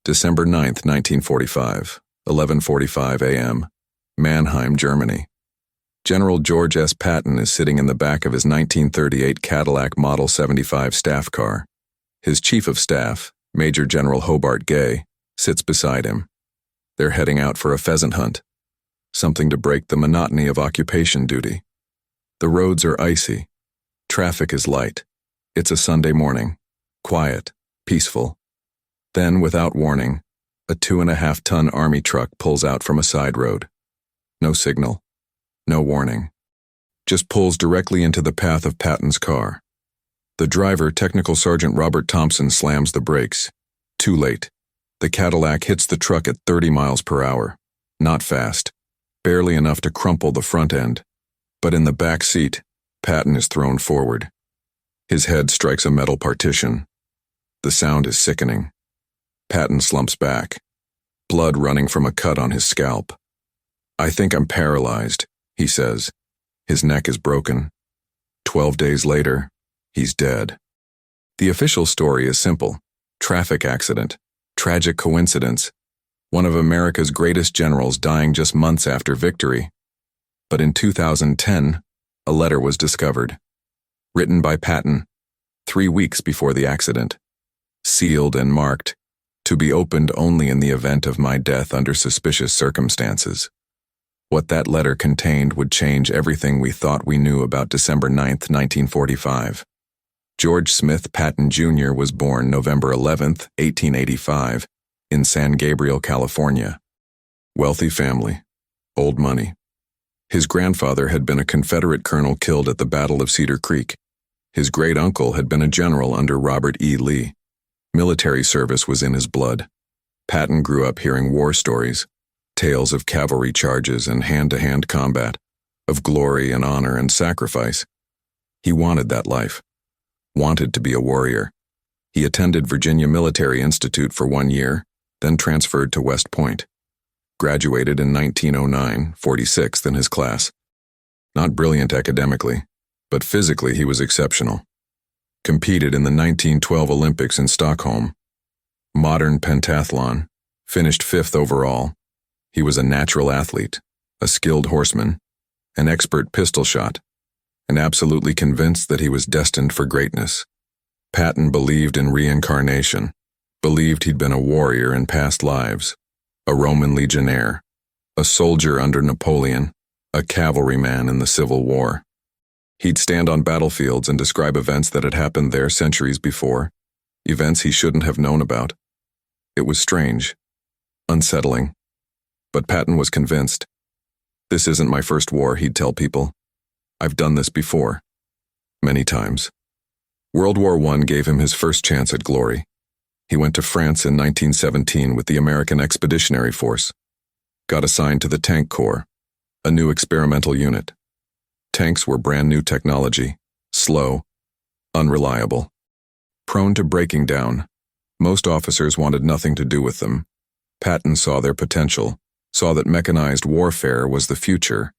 December 9, 1945, 11:45 a.m., Mannheim, Germany. General George S. Patton is sitting in the back of his 1938 Cadillac Model 75 staff car. His chief of staff, Major General Hobart Gay, sits beside him. They're heading out for a pheasant hunt, something to break the monotony of occupation duty. The roads are icy. Traffic is light. It's a Sunday morning, quiet, peaceful. Then, without warning, a 2.5-ton army truck pulls out from a side road. No signal, no warning. Just pulls directly into the path of Patton's car. The driver, Technical Sergeant Robert Thompson, slams the brakes. Too late. The Cadillac hits the truck at 30 miles per hour. Not fast. Barely enough to crumple the front end. But in the back seat, Patton is thrown forward. His head strikes a metal partition. The sound is sickening. Patton slumps back, blood running from a cut on his scalp. "I think I'm paralyzed," he says. His neck is broken. 12 days later, he's dead. The official story is simple. Traffic accident. Tragic coincidence. One of America's greatest generals dying just months after victory. But in 2010, a letter was discovered. Written by Patton, 3 weeks before the accident. Sealed and marked, to be opened only in the event of my death under suspicious circumstances. What that letter contained would change everything we thought we knew about December 9, 1945. George Smith Patton Jr. was born November 11, 1885, in San Gabriel, California. Wealthy family, old money. His grandfather had been a Confederate colonel killed at the Battle of Cedar Creek. His great-uncle had been a general under Robert E. Lee. Military service was in his blood. Patton grew up hearing war stories, tales of cavalry charges and hand-to-hand combat, of glory and honor and sacrifice. He wanted that life, wanted to be a warrior. He attended Virginia Military Institute for 1 year, then transferred to West Point. Graduated in 1909, 46th in his class. Not brilliant academically, but physically he was exceptional. Competed in the 1912 Olympics in Stockholm. Modern pentathlon, finished 5th overall. He was a natural athlete, a skilled horseman, an expert pistol shot, and absolutely convinced that he was destined for greatness. Patton believed in reincarnation, believed he'd been a warrior in past lives, a Roman legionnaire, a soldier under Napoleon, a cavalryman in the Civil War. He'd stand on battlefields and describe events that had happened there centuries before, events he shouldn't have known about. It was strange, unsettling, but Patton was convinced. "This isn't my first war," he'd tell people. "I've done this before, many times." World War I gave him his first chance at glory. He went to France in 1917 with the American Expeditionary Force. Got assigned to the Tank Corps, a new experimental unit. Tanks were brand new technology, slow, unreliable, prone to breaking down. Most officers wanted nothing to do with them. Patton saw their potential, saw that mechanized warfare was the future.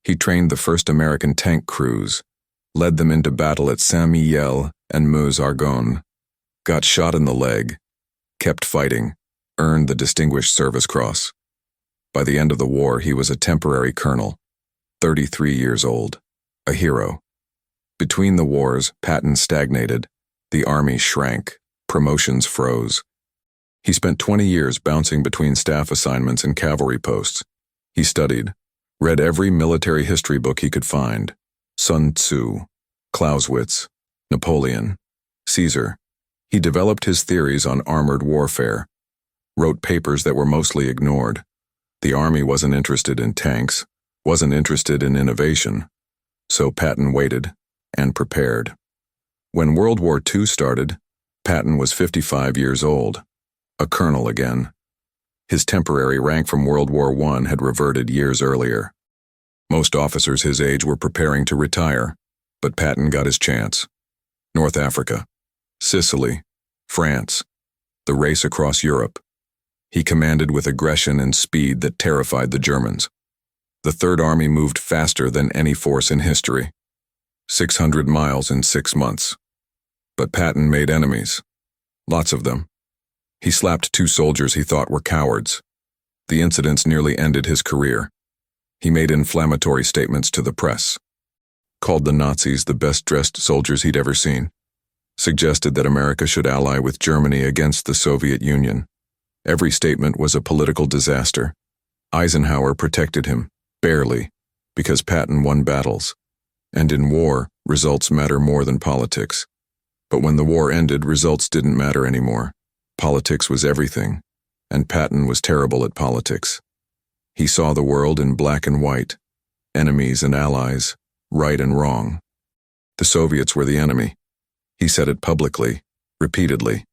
He trained the first American tank crews, led them into battle at Saint-Mihiel and Meuse-Argonne, got shot in the leg, kept fighting, earned the Distinguished Service Cross. By the end of the war, he was a temporary colonel, 33 years old, a hero. Between the wars, Patton stagnated. The army shrank. Promotions froze. He spent 20 years bouncing between staff assignments and cavalry posts. He studied, read every military history book he could find. Sun Tzu, Clausewitz, Napoleon, Caesar. He developed his theories on armored warfare, wrote papers that were mostly ignored. The army wasn't interested in tanks, wasn't interested in innovation, so Patton waited and prepared. When World War II started, Patton was 55 years old, a colonel again. His temporary rank from World War I had reverted years earlier. Most officers his age were preparing to retire, but Patton got his chance. North Africa, Sicily, France, the race across Europe. He commanded with aggression and speed that terrified the Germans. The Third Army moved faster than any force in history. 600 miles in 6 months. But Patton made enemies. Lots of them. He slapped two soldiers he thought were cowards. The incidents nearly ended his career. He made inflammatory statements to the press, called the Nazis the best-dressed soldiers he'd ever seen, suggested that America should ally with Germany against the Soviet Union. Every statement was a political disaster. Eisenhower protected him, barely, because Patton won battles. And in war, results matter more than politics. But when the war ended, results didn't matter anymore. Politics was everything, and Patton was terrible at politics. He saw the world in black and white, enemies and allies, right and wrong. The Soviets were the enemy. He said it publicly, repeatedly.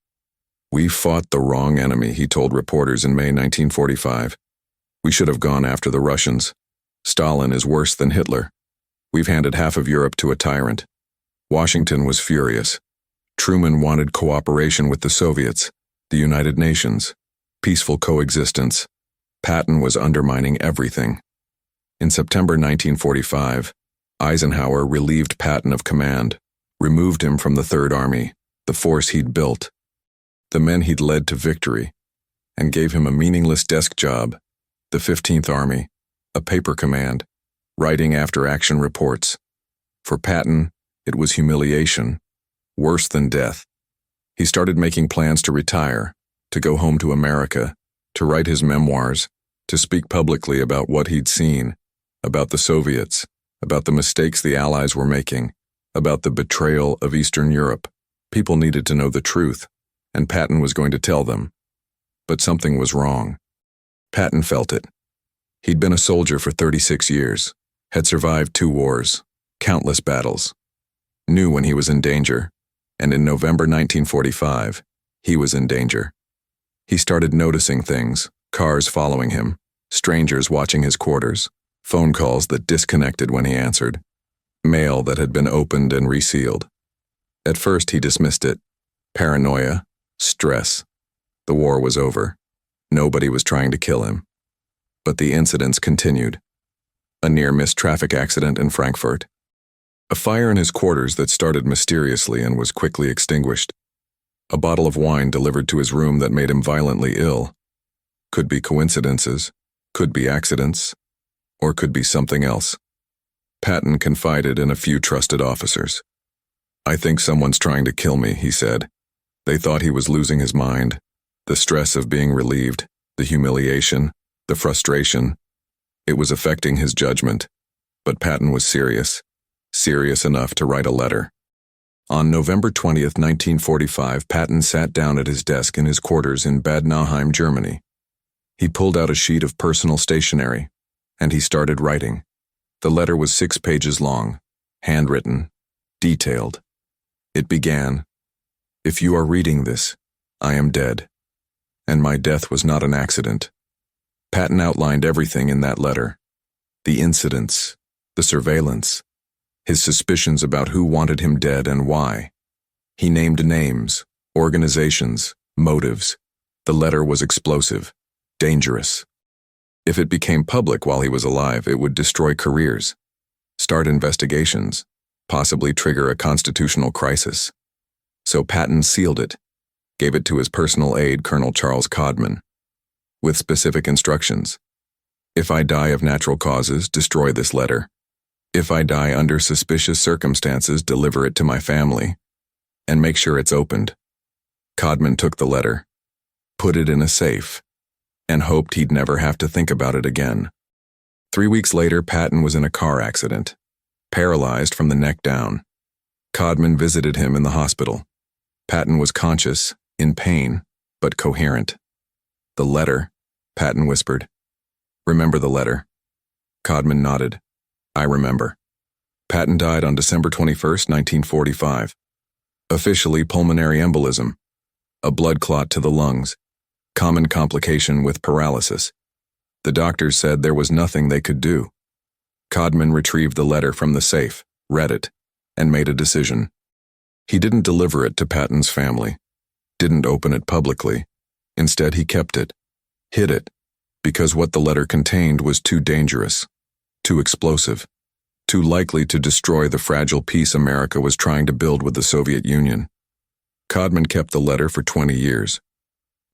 "We fought the wrong enemy," he told reporters in May 1945. "We should have gone after the Russians. Stalin is worse than Hitler. We've handed half of Europe to a tyrant." Washington was furious. Truman wanted cooperation with the Soviets, the United Nations, peaceful coexistence. Patton was undermining everything. In September 1945, Eisenhower relieved Patton of command, removed him from the Third Army, the force he'd built, the men he'd led to victory, and gave him a meaningless desk job, the 15th Army, a paper command, writing after-action reports. For Patton, it was humiliation, worse than death. He started making plans to retire, to go home to America, to write his memoirs, to speak publicly about what he'd seen, about the Soviets, about the mistakes the Allies were making, about the betrayal of Eastern Europe. People needed to know the truth, and Patton was going to tell them. But something was wrong. Patton felt it. He'd been a soldier for 36 years, had survived 2 wars, countless battles, knew when he was in danger, and in November 1945, he was in danger. He started noticing things, cars following him, strangers watching his quarters, phone calls that disconnected when he answered, mail that had been opened and resealed. At first he dismissed it. Paranoia, stress. The war was over. Nobody was trying to kill him. But the incidents continued. A near-miss traffic accident in Frankfurt. A fire in his quarters that started mysteriously and was quickly extinguished. A bottle of wine delivered to his room that made him violently ill. Could be coincidences, could be accidents, or could be something else. Patton confided in a few trusted officers. "I think someone's trying to kill me," he said. They thought he was losing his mind. The stress of being relieved, the humiliation, the frustration. It was affecting his judgment. But Patton was serious enough to write a letter. On November 20th, 1945, Patton sat down at his desk in his quarters in Bad Nauheim, Germany. He pulled out a sheet of personal stationery, and he started writing. The letter was 6 pages long, handwritten, detailed. It began, "If you are reading this, I am dead, and my death was not an accident." Patton outlined everything in that letter. The incidents, the surveillance, his suspicions about who wanted him dead and why. He named names, organizations, motives. The letter was explosive, dangerous. If it became public while he was alive, it would destroy careers, start investigations, possibly trigger a constitutional crisis. So Patton sealed it, gave it to his personal aide, Colonel Charles Codman, with specific instructions. "If I die of natural causes, destroy this letter. If I die under suspicious circumstances, deliver it to my family, and make sure it's opened." Codman took the letter, put it in a safe, and hoped he'd never have to think about it again. 3 weeks later, Patton was in a car accident, paralyzed from the neck down. Codman visited him in the hospital. Patton was conscious, in pain, but coherent. "The letter," Patton whispered. "Remember the letter?" Codman nodded. "I remember." Patton died on December 21st, 1945. Officially pulmonary embolism, a blood clot to the lungs, common complication with paralysis. The doctors said there was nothing they could do. Codman retrieved the letter from the safe, read it, and made a decision. He didn't deliver it to Patton's family, didn't open it publicly. Instead, he kept it, hid it, because what the letter contained was too dangerous, too explosive, too likely to destroy the fragile peace America was trying to build with the Soviet Union. Codman kept the letter for 20 years.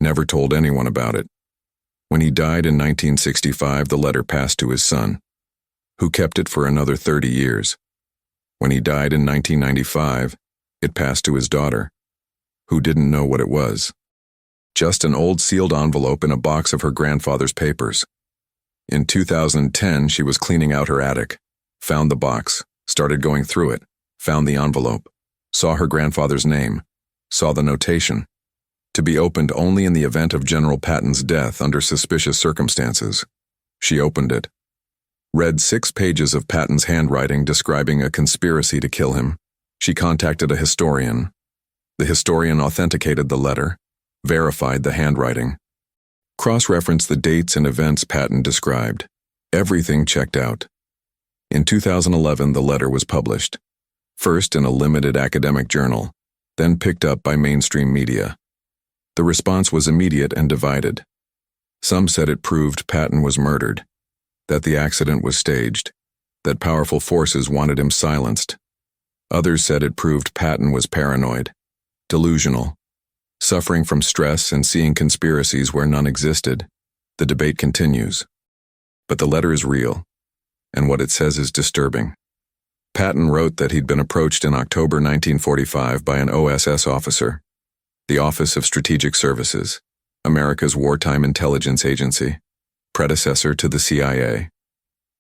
Never told anyone about it. When he died in 1965, the letter passed to his son, who kept it for another 30 years. When he died in 1995, it passed to his daughter, who didn't know what it was. Just an old sealed envelope in a box of her grandfather's papers. In 2010, she was cleaning out her attic, found the box, started going through it, found the envelope, saw her grandfather's name, saw the notation, to be opened only in the event of General Patton's death under suspicious circumstances. She opened it, read 6 pages of Patton's handwriting describing a conspiracy to kill him. She contacted a historian. The historian authenticated the letter, verified the handwriting, cross-referenced the dates and events Patton described. Everything checked out. In 2011, the letter was published, first in a limited academic journal, then picked up by mainstream media. The response was immediate and divided. Some said it proved Patton was murdered, that the accident was staged, that powerful forces wanted him silenced. Others said it proved Patton was paranoid, delusional, suffering from stress and seeing conspiracies where none existed. The debate continues. But the letter is real, and what it says is disturbing. Patton wrote that he'd been approached in October 1945 by an OSS officer, the Office of Strategic Services, America's wartime intelligence agency, predecessor to the CIA.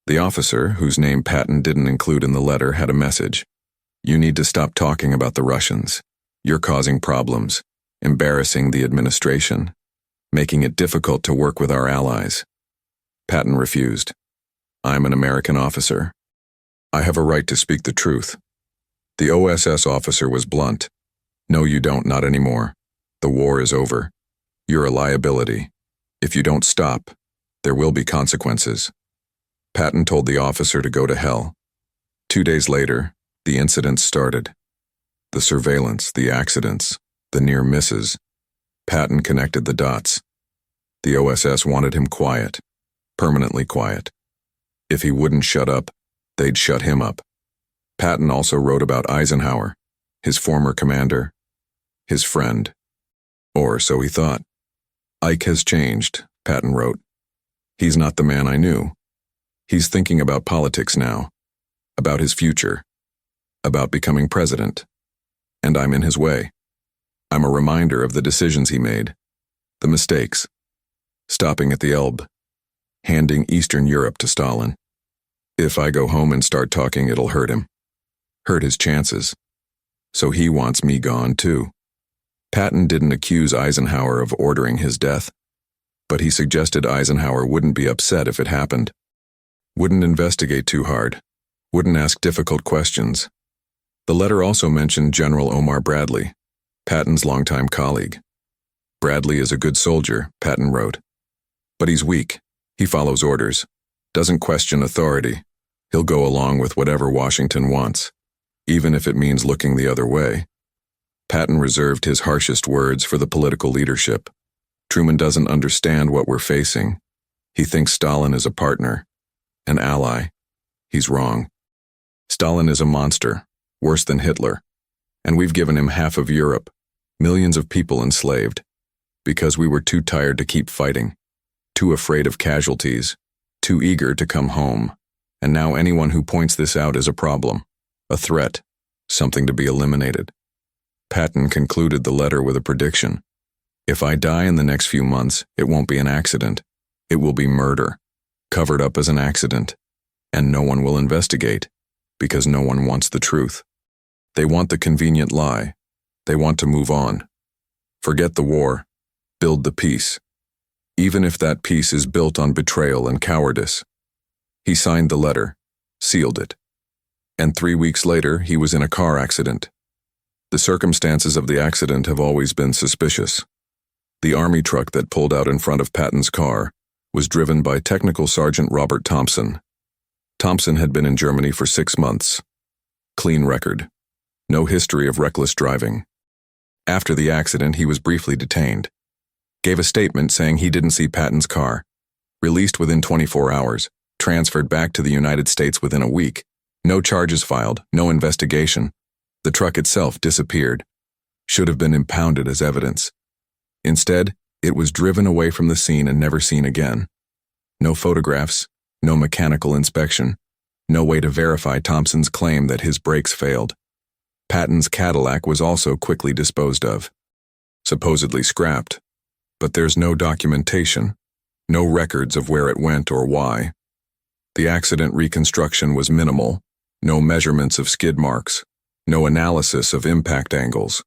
The officer, whose name Patton didn't include in the letter, had a message. You need to stop talking about the Russians. You're causing problems, embarrassing the administration, making it difficult to work with our allies. Patton refused. I'm an American officer. I have a right to speak the truth. The OSS officer was blunt. No, you don't, not anymore. The war is over. You're a liability. If you don't stop, there will be consequences. Patton told the officer to go to hell. 2 days later, the incident started. The surveillance, the accidents, the near misses. Patton connected the dots. The OSS wanted him quiet, permanently quiet. If he wouldn't shut up, they'd shut him up. Patton also wrote about Eisenhower, his former commander, his friend. Or so he thought. Ike has changed, Patton wrote. He's not the man I knew. He's thinking about politics now, about his future, about becoming president. And I'm in his way. I'm a reminder of the decisions he made, the mistakes, stopping at the Elbe, handing Eastern Europe to Stalin. If I go home and start talking, it'll hurt him, hurt his chances. So he wants me gone too. Patton didn't accuse Eisenhower of ordering his death, but he suggested Eisenhower wouldn't be upset if it happened, wouldn't investigate too hard, wouldn't ask difficult questions. The letter also mentioned General Omar Bradley, Patton's longtime colleague. Bradley is a good soldier, Patton wrote. But he's weak. He follows orders, doesn't question authority. He'll go along with whatever Washington wants, even if it means looking the other way. Patton reserved his harshest words for the political leadership. Truman doesn't understand what we're facing. He thinks Stalin is a partner, an ally. He's wrong. Stalin is a monster, worse than Hitler, and we've given him half of Europe, millions of people enslaved, because we were too tired to keep fighting, too afraid of casualties, too eager to come home. And now anyone who points this out is a problem, a threat, something to be eliminated. Patton concluded the letter with a prediction. If I die in the next few months, it won't be an accident. It will be murder, covered up as an accident, and no one will investigate, because no one wants the truth. They want the convenient lie. They want to move on. Forget the war. Build the peace. Even if that peace is built on betrayal and cowardice. He signed the letter, sealed it. And 3 weeks later, he was in a car accident. The circumstances of the accident have always been suspicious. The army truck that pulled out in front of Patton's car was driven by Technical Sergeant Robert Thompson. Thompson had been in Germany for 6 months. Clean record. No history of reckless driving. After the accident, he was briefly detained. Gave a statement saying he didn't see Patton's car. Released within 24 hours. Transferred back to the United States within a week. No charges filed, no investigation. The truck itself disappeared. Should have been impounded as evidence. Instead, It was driven away from the scene and never seen again. No photographs, no mechanical inspection, no way to verify Thompson's claim that his brakes failed. Patton's Cadillac was also quickly disposed of. Supposedly scrapped. But there's no documentation, no records of where it went or why. The accident reconstruction was minimal, no measurements of skid marks, no analysis of impact angles,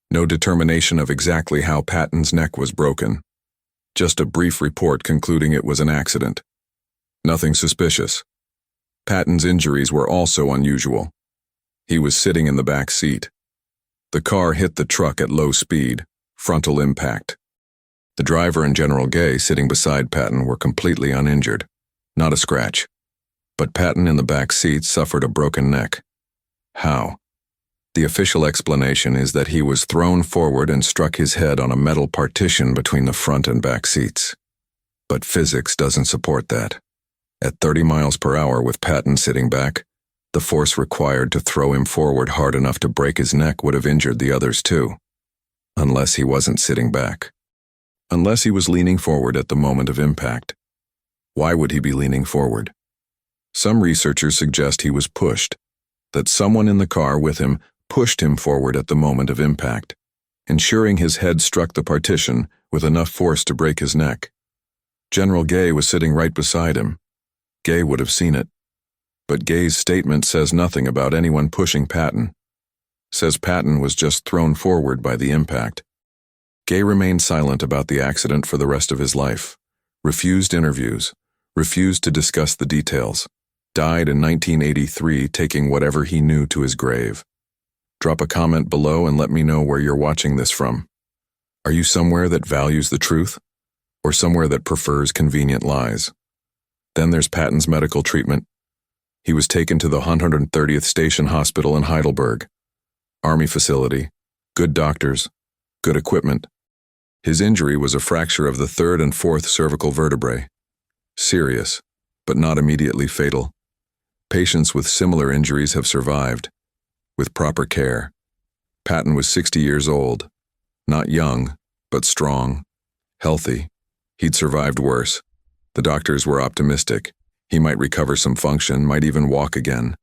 no determination of exactly how Patton's neck was broken. Just a brief report concluding it was an accident. Nothing suspicious. Patton's injuries were also unusual. He was sitting in the back seat. The car hit the truck at low speed, frontal impact. The driver and General Gay sitting beside Patton were completely uninjured, not a scratch. But Patton in the back seat suffered a broken neck. How? The official explanation is that he was thrown forward and struck his head on a metal partition between the front and back seats. But physics doesn't support that. At 30 miles per hour with Patton sitting back, the force required to throw him forward hard enough to break his neck would have injured the others too. Unless he wasn't sitting back. Unless he was leaning forward at the moment of impact. Why would he be leaning forward? Some researchers suggest he was pushed, that someone in the car with him pushed him forward at the moment of impact, ensuring his head struck the partition with enough force to break his neck. General Gay was sitting right beside him. Gay would have seen it. But Gay's statement says nothing about anyone pushing Patton. Says Patton was just thrown forward by the impact. Gay remained silent about the accident for the rest of his life, refused interviews, refused to discuss the details, died in 1983 taking whatever he knew to his grave. Drop a comment below and let me know where you're watching this from. Are you somewhere that values the truth? Or somewhere that prefers convenient lies? Then there's Patton's medical treatment. He was taken to the 130th Station Hospital in Heidelberg. Army facility, good doctors, good equipment. His injury was a fracture of the third and fourth cervical vertebrae. Serious, but not immediately fatal. Patients with similar injuries have survived, with proper care. Patton was 60 years old, not young, but strong, healthy. He'd survived worse. The doctors were optimistic. He might recover some function, might even walk again.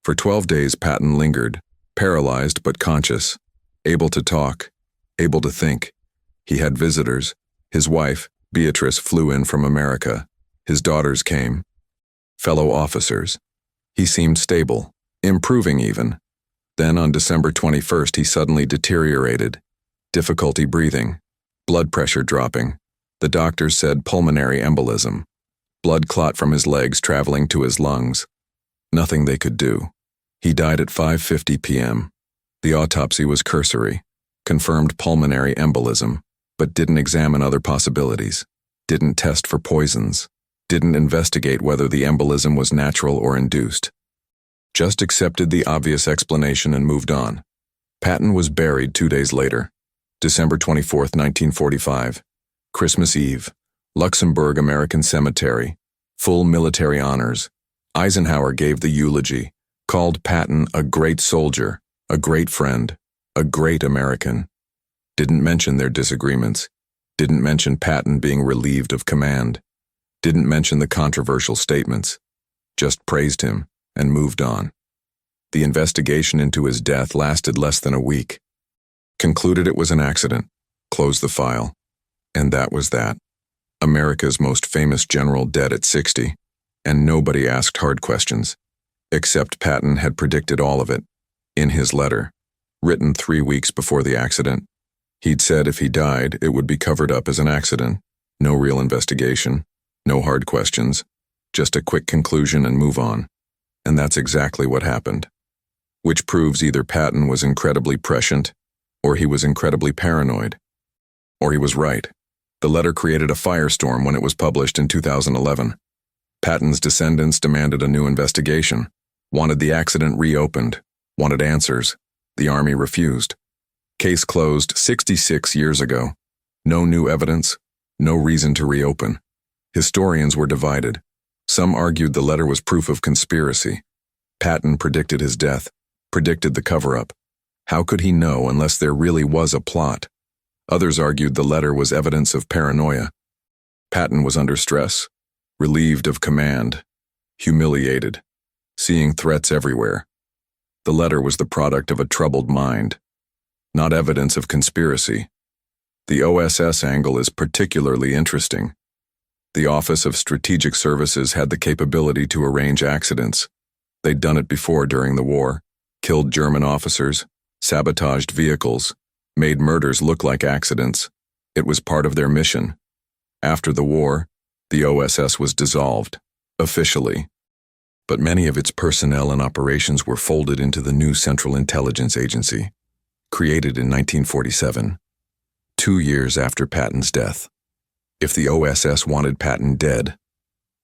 For 12 days, Patton lingered, paralyzed but conscious, able to talk, able to think. He had visitors. His wife, Beatrice, flew in from America. His daughters came. Fellow officers. He seemed stable, improving even. Then on December 21st, he suddenly deteriorated. Difficulty breathing, blood pressure dropping. The doctors said pulmonary embolism. Blood clot from his legs traveling to his lungs. Nothing they could do. He died at 5:50 p.m. The autopsy was cursory, confirmed pulmonary embolism, but didn't examine other possibilities, didn't test for poisons, didn't investigate whether the embolism was natural or induced. Just accepted the obvious explanation and moved on. Patton was buried 2 days later, December 24, 1945, Christmas Eve, Luxembourg American Cemetery, full military honors. Eisenhower gave the eulogy, called Patton a great soldier, a great friend, a great American. Didn't mention their disagreements, didn't mention Patton being relieved of command, didn't mention the controversial statements, just praised him and moved on. The investigation into his death lasted less than a week. Concluded it was an accident, closed the file, and that was that. America's most famous general dead at 60, and nobody asked hard questions, except Patton had predicted all of it, in his letter, written 3 weeks before the accident. He'd said if he died, it would be covered up as an accident, no real investigation, no hard questions, just a quick conclusion and move on. And that's exactly what happened. Which proves either Patton was incredibly prescient, or he was incredibly paranoid. Or he was right. The letter created a firestorm when it was published in 2011. Patton's descendants demanded a new investigation, wanted the accident reopened, wanted answers. The Army refused. Case closed 66 years ago. No new evidence, no reason to reopen. Historians were divided. Some argued the letter was proof of conspiracy. Patton predicted his death, predicted the cover-up. How could he know unless there really was a plot? Others argued the letter was evidence of paranoia. Patton was under stress, relieved of command, humiliated, seeing threats everywhere. The letter was the product of a troubled mind, not evidence of conspiracy. The OSS angle is particularly interesting. The Office of Strategic Services had the capability to arrange accidents. They'd done it before during the war, killed German officers, sabotaged vehicles, made murders look like accidents. It was part of their mission. After the war, the OSS was dissolved, officially. But many of its personnel and operations were folded into the new Central Intelligence Agency, created in 1947, 2 years after Patton's death. If the OSS wanted Patton dead,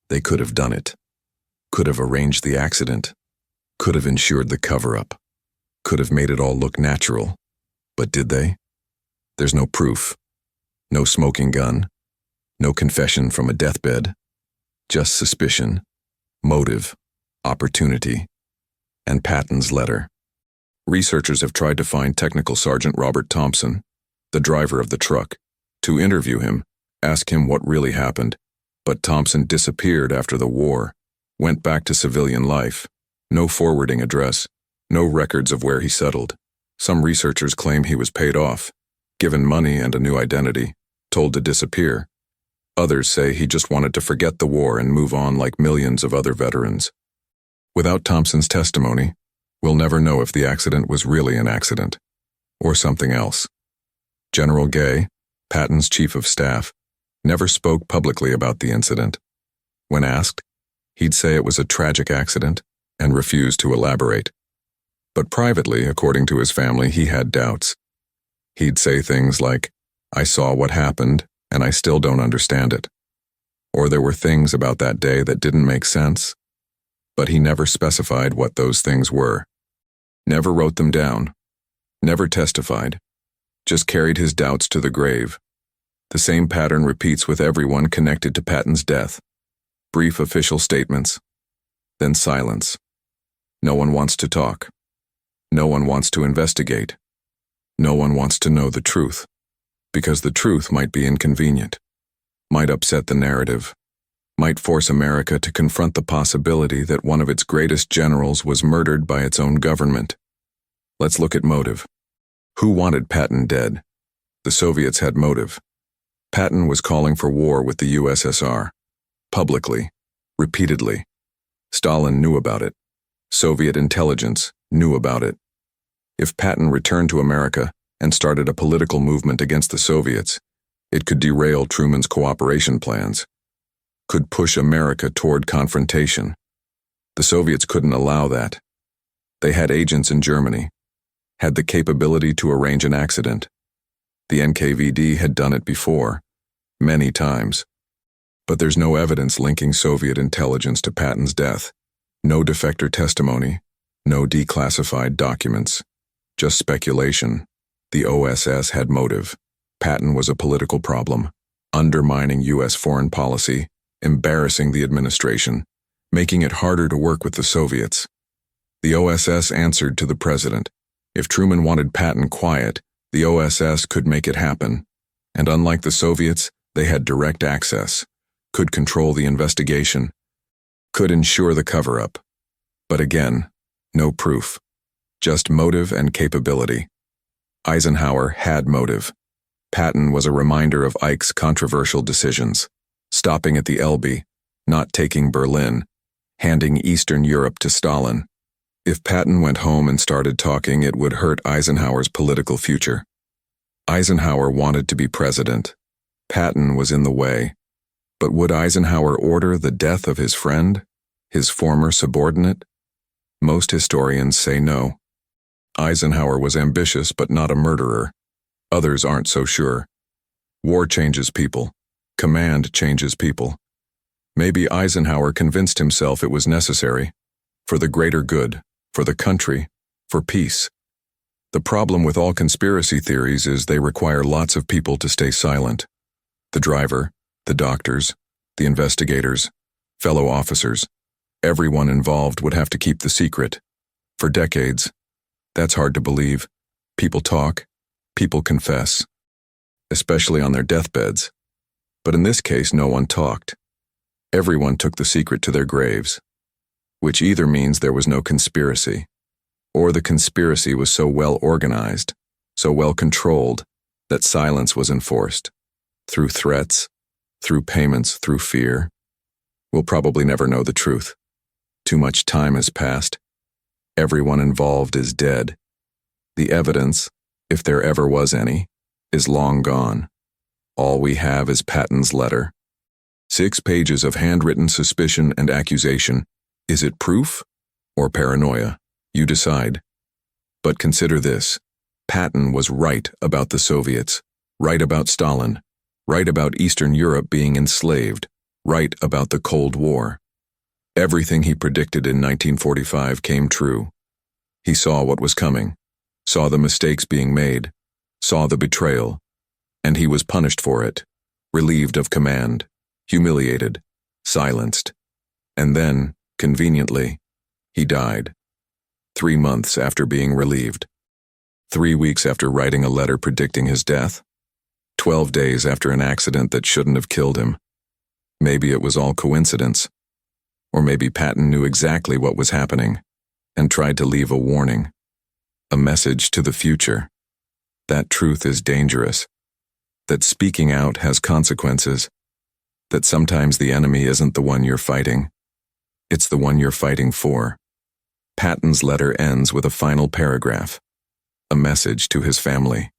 they could have done it, could have arranged the accident, could have ensured the cover-up, could have made it all look natural. But did they? There's no proof, no smoking gun, no confession from a deathbed, just suspicion, motive, opportunity, and Patton's letter. Researchers have tried to find Technical Sergeant Robert Thompson, the driver of the truck, to interview him, ask him what really happened, but Thompson disappeared after the war, went back to civilian life, no forwarding address, no records of where he settled. Some researchers claim he was paid off, given money and a new identity, told to disappear. Others say he just wanted to forget the war and move on like millions of other veterans. Without Thompson's testimony, we'll never know if the accident was really an accident, or something else. General Gay, Patton's chief of staff, never spoke publicly about the incident. When asked, he'd say it was a tragic accident and refused to elaborate. But privately, according to his family, he had doubts. He'd say things like, "I saw what happened, and I still don't understand it." Or there were things about that day that didn't make sense. But he never specified what those things were. Never wrote them down. Never testified. Just carried his doubts to the grave. The same pattern repeats with everyone connected to Patton's death. Brief official statements. Then silence. No one wants to talk. No one wants to investigate. No one wants to know the truth, because the truth might be inconvenient, might upset the narrative, might force America to confront the possibility that one of its greatest generals was murdered by its own government. Let's look at motive. Who wanted Patton dead? The Soviets had motive. Patton was calling for war with the USSR, publicly, repeatedly. Stalin knew about it. Soviet intelligence knew about it. If Patton returned to America and started a political movement against the Soviets, it could derail Truman's cooperation plans, could push America toward confrontation. The Soviets couldn't allow that. They had agents in Germany, had the capability to arrange an accident. The NKVD had done it before, many times. But there's no evidence linking Soviet intelligence to Patton's death. No defector testimony, no declassified documents. Just speculation. The OSS had motive. Patton was a political problem, undermining U.S. foreign policy, embarrassing the administration, making it harder to work with the Soviets. The OSS answered to the president. If Truman wanted Patton quiet, the OSS could make it happen. And unlike the Soviets, they had direct access, could control the investigation, could ensure the cover-up. But again, no proof. Just motive and capability. Eisenhower had motive. Patton was a reminder of Ike's controversial decisions, stopping at the Elbe, not taking Berlin, handing Eastern Europe to Stalin. If Patton went home and started talking, it would hurt Eisenhower's political future. Eisenhower wanted to be president. Patton was in the way. But would Eisenhower order the death of his friend, his former subordinate? Most historians say no. Eisenhower was ambitious but not a murderer. Others aren't so sure. War changes people. Command changes people. Maybe Eisenhower convinced himself it was necessary, for the greater good, for the country, for peace. The problem with all conspiracy theories is they require lots of people to stay silent. The driver, the doctors, the investigators, fellow officers. Everyone involved would have to keep the secret. For decades. That's hard to believe. People talk. People confess. especially on their deathbeds. But in this case, no one talked. Everyone took the secret to their graves, which either means there was no conspiracy, or the conspiracy was so well organized, so well controlled, that silence was enforced. Through threats, through payments, through fear. We'll probably never know the truth. Too much time has passed. Everyone involved is dead. The evidence, if there ever was any, is long gone. All we have is Patton's letter. 6 pages of handwritten suspicion and accusation. Is it proof or paranoia? You decide. But consider this. Patton was right about the Soviets, right about Stalin, right about Eastern Europe being enslaved, right about the Cold War. Everything he predicted in 1945 came true. He saw what was coming, saw the mistakes being made, saw the betrayal, and he was punished for it, relieved of command, humiliated, silenced. And then, conveniently, he died. 3 months after being relieved. 3 weeks after writing a letter predicting his death. 12 days after an accident that shouldn't have killed him. Maybe it was all coincidence. Or maybe Patton knew exactly what was happening and tried to leave a warning, a message to the future. That truth is dangerous. That speaking out has consequences. That sometimes the enemy isn't the one you're fighting. It's the one you're fighting for. Patton's letter ends with a final paragraph, a message to his family.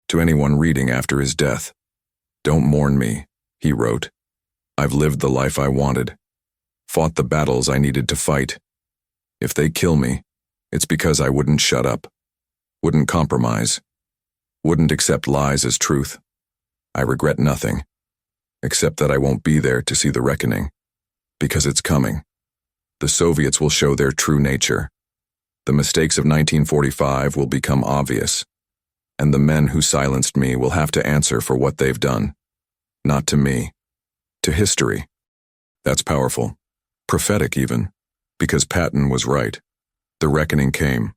To anyone reading after his death, "Don't mourn me," he wrote. "I've lived the life I wanted, fought the battles I needed to fight. If they kill me, it's because I wouldn't shut up, wouldn't compromise, wouldn't accept lies as truth. I regret nothing, except that I won't be there to see the reckoning, because it's coming. The Soviets will show their true nature. The mistakes of 1945 will become obvious, and the men who silenced me will have to answer for what they've done. Not to me, to history." That's powerful, prophetic even, because Patton was right. The reckoning came.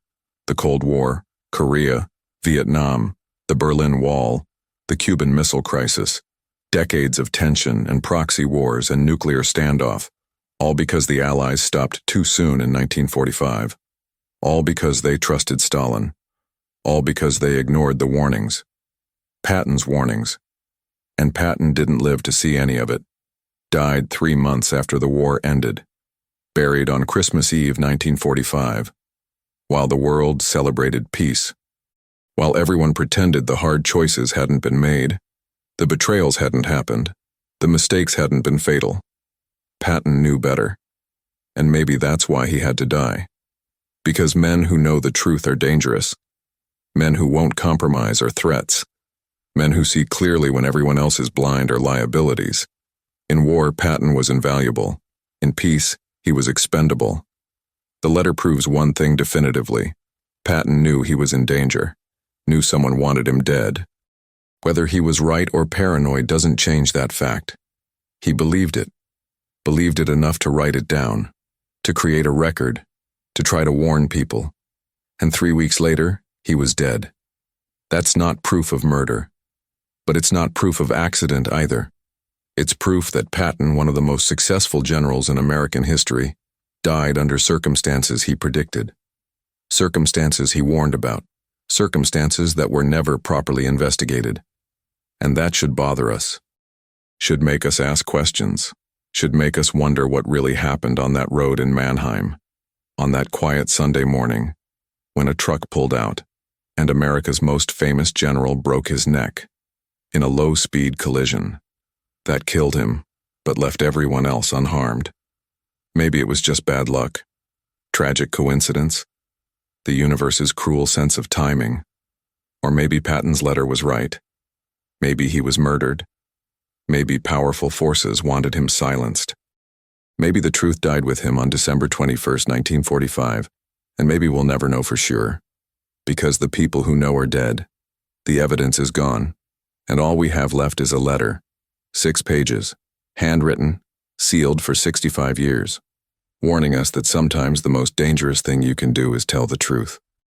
The Cold War, Korea, Vietnam, the Berlin Wall, the Cuban Missile Crisis, decades of tension and proxy wars and nuclear standoff, all because the Allies stopped too soon in 1945. All because they trusted Stalin. All because they ignored the warnings. Patton's warnings. And Patton didn't live to see any of it. Died 3 months after the war ended. Buried on Christmas Eve 1945. While the world celebrated peace. While everyone pretended the hard choices hadn't been made. The betrayals hadn't happened. The mistakes hadn't been fatal. Patton knew better. And maybe that's why he had to die. Because men who know the truth are dangerous. Men who won't compromise are threats. Men who see clearly when everyone else is blind are liabilities. In war, Patton was invaluable. In peace, he was expendable. The letter proves one thing definitively. Patton knew he was in danger. Knew someone wanted him dead. Whether he was right or paranoid doesn't change that fact. He believed it. Believed it enough to write it down. To create a record. To try to warn people. And 3 weeks later, he was dead. That's not proof of murder. But it's not proof of accident either. It's proof that Patton, one of the most successful generals in American history, died under circumstances he predicted. Circumstances he warned about. Circumstances that were never properly investigated. And that should bother us. Should make us ask questions. Should make us wonder what really happened on that road in Mannheim. On that quiet Sunday morning, when a truck pulled out, and America's most famous general broke his neck in a low-speed collision. That killed him, but left everyone else unharmed. Maybe it was just bad luck, tragic coincidence, the universe's cruel sense of timing, or maybe Patton's letter was right. Maybe he was murdered. Maybe powerful forces wanted him silenced. Maybe the truth died with him on December 21st, 1945, and maybe we'll never know for sure. Because the people who know are dead. The evidence is gone, and all we have left is a letter. 6 pages, handwritten, sealed for 65 years, warning us that sometimes the most dangerous thing you can do is tell the truth.